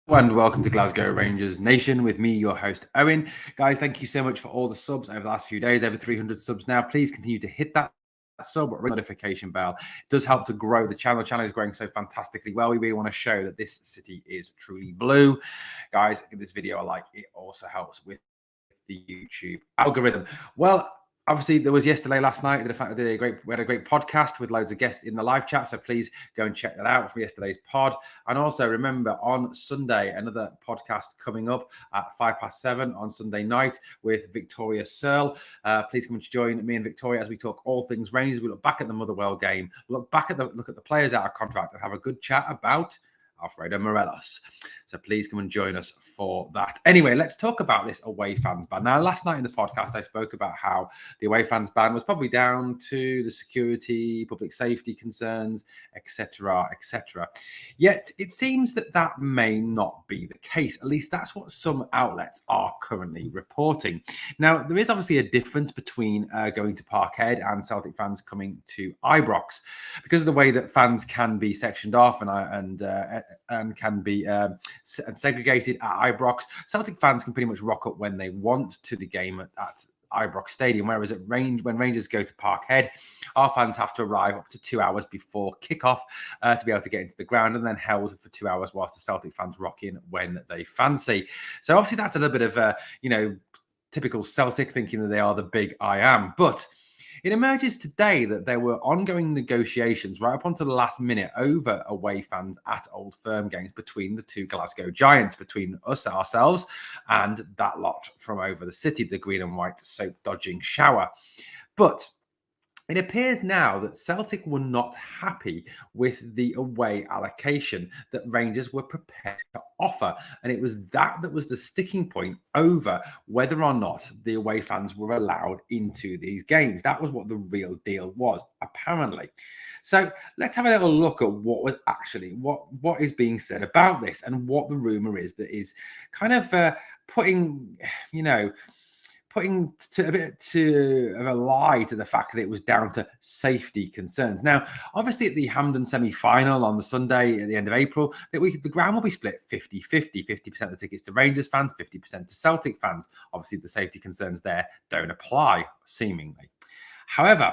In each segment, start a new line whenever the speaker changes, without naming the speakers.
And welcome to Glasgow Rangers Nation with me, your host, Owen. Guys, thank you so much for all the subs over the last few days, over 300 subs now. Please continue to hit that sub or notification bell. It does help to grow the channel. The channel is growing so fantastically well. We really want to show that this city is truly blue. Guys, give this video a like. It also helps with the YouTube algorithm. Well, obviously there was last night. We had a great podcast with loads of guests in the live chat. So please go and check that out for yesterday's pod. And also remember on Sunday, another podcast coming up at 7:05 on Sunday night with Victoria Searle. Please come and join me and Victoria as we talk all things Rangers. We look back at the Motherwell game, look at the players out of contract, and have a good chat about Alfredo Morelos. So please come and join us for that. Anyway, let's talk about this away fans ban. Now, last night in the podcast, I spoke about how the away fans ban was probably down to the security, public safety concerns, etc., etc. Yet it seems that may not be the case. At least that's what some outlets are currently reporting. Now, there is obviously a difference between going to Parkhead and Celtic fans coming to Ibrox because of the way that fans can be sectioned off and can be segregated at Ibrox. Celtic fans can pretty much rock up when they want to the game at Ibrox Stadium, whereas when Rangers go to Parkhead, our fans have to arrive up to 2 hours before kickoff to be able to get into the ground, and then held for 2 hours whilst the Celtic fans rock in when they fancy. So obviously that's a little bit of typical Celtic thinking that they are the big I am, but it emerges today that there were ongoing negotiations right up until the last minute over away fans at Old Firm games between the two Glasgow Giants, between ourselves, and that lot from over the city, the green and white soap dodging shower. But it appears now that Celtic were not happy with the away allocation that Rangers were prepared to offer. And it was that was the sticking point over whether or not the away fans were allowed into these games. That was what the real deal was, apparently. So let's have a little look at what was actually, what is being said about this and what the rumour is that is kind of putting a bit of a lie to the fact that it was down to safety concerns. Now, obviously at the Hampden semi-final on the Sunday at the end of April, the ground will be split 50-50, 50% of the tickets to Rangers fans, 50% to Celtic fans. Obviously the safety concerns there don't apply, seemingly. However,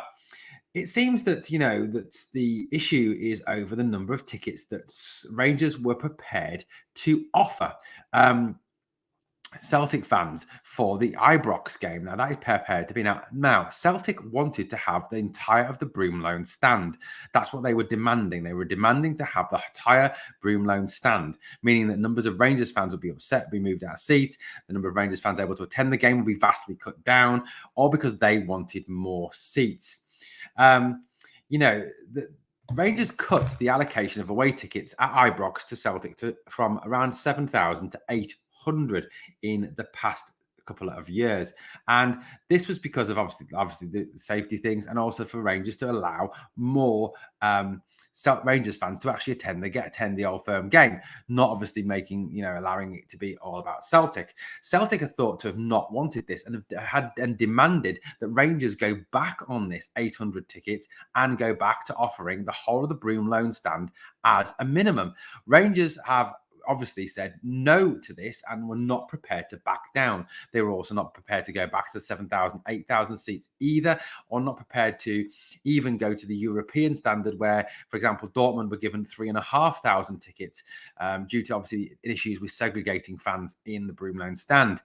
it seems that, that the issue is over the number of tickets that Rangers were prepared to offer. Celtic fans for the Ibrox game. Now, that is prepared to be now. Celtic wanted to have the entire of the Broomloan stand. That's what they were demanding. They were demanding to have the entire Broomloan stand, meaning that numbers of Rangers fans would be upset, be moved out of seats. The number of Rangers fans able to attend the game will be vastly cut down, all because they wanted more seats. The Rangers cut the allocation of away tickets at Ibrox to Celtic from around 7,000 to 800 in the past couple of years, and this was because of obviously the safety things, and also for Rangers to allow more Rangers fans to actually attend the Old Firm game, not obviously allowing it to be all about Celtic. Celtic are thought to have not wanted this and demanded that Rangers go back on this 800 tickets and go back to offering the whole of the Broomloan stand as a minimum. Rangers have obviously said no to this and were not prepared to back down. They were also not prepared to go back to 7,000, 8,000 seats either, or not prepared to even go to the European standard where, for example, Dortmund were given 3,500 tickets due to obviously issues with segregating fans in the Broomloan stand.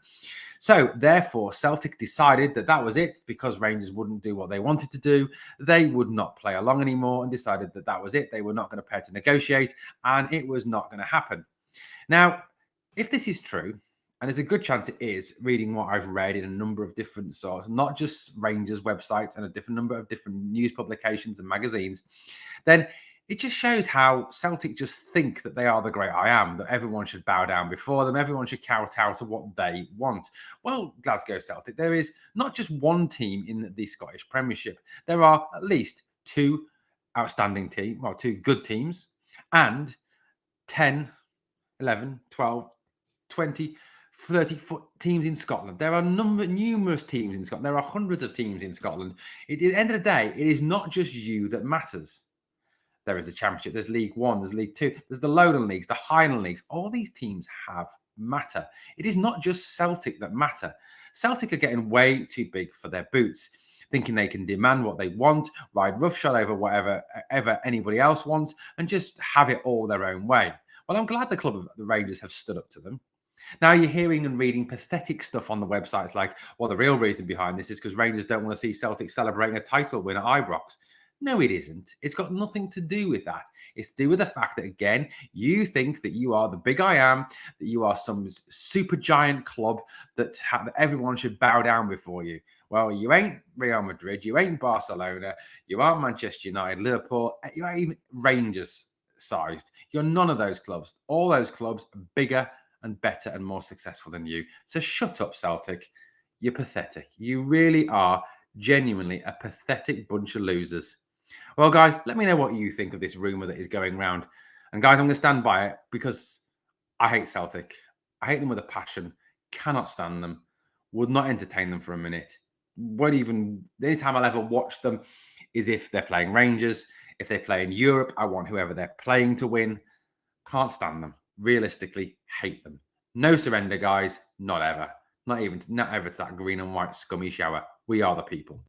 So therefore, Celtic decided that was it, because Rangers wouldn't do what they wanted to do. They would not play along anymore and decided that was it. They were not going to prepare to negotiate, and it was not going to happen. Now, if this is true, and there's a good chance it is, reading what I've read in a number of different sources, not just Rangers websites and a different number of different news publications and magazines, then it just shows how Celtic just think that they are the great I am, that everyone should bow down before them, everyone should kowtow to what they want. Well, Glasgow Celtic, there is not just one team in the Scottish Premiership. There are at least two good teams, and 10, 11, 12, 20, 30 teams in Scotland. There are numerous teams in Scotland. There are hundreds of teams in Scotland. At the end of the day, it is not just you that matters. There is a Championship, there's League One, there's League Two, there's the Lowland Leagues, the Highland Leagues. All these teams have matter. It is not just Celtic that matter. Celtic are getting way too big for their boots, thinking they can demand what they want, ride roughshod over whatever ever anybody else wants, and just have it all their own way. Well, I'm glad the club of the Rangers have stood up to them. Now you're hearing and reading pathetic stuff on the websites like, well, the real reason behind this is because Rangers don't want to see Celtic celebrating a title win at Ibrox. No, it isn't. It's got nothing to do with that. It's to do with the fact that, again, you think that you are the big I am, that you are some super giant club that everyone should bow down before you. Well, you ain't Real Madrid, you ain't Barcelona, you aren't Manchester United, Liverpool, you ain't even Rangers sized. You're none of those clubs. All those clubs are bigger and better and more successful than you. So shut up, Celtic. You're pathetic. You really are genuinely a pathetic bunch of losers. Well, guys, let me know what you think of this rumour that is going around. And guys, I'm going to stand by it because I hate Celtic. I hate them with a passion. Cannot stand them. Would not entertain them for a minute. Won't even, the only time I'll ever watch them is if they're playing Rangers. If they play in Europe, I want whoever they're playing to win. Can't stand them. Realistically, hate them. No surrender, guys. Not ever. Not ever to that green and white scummy shower. We are the people.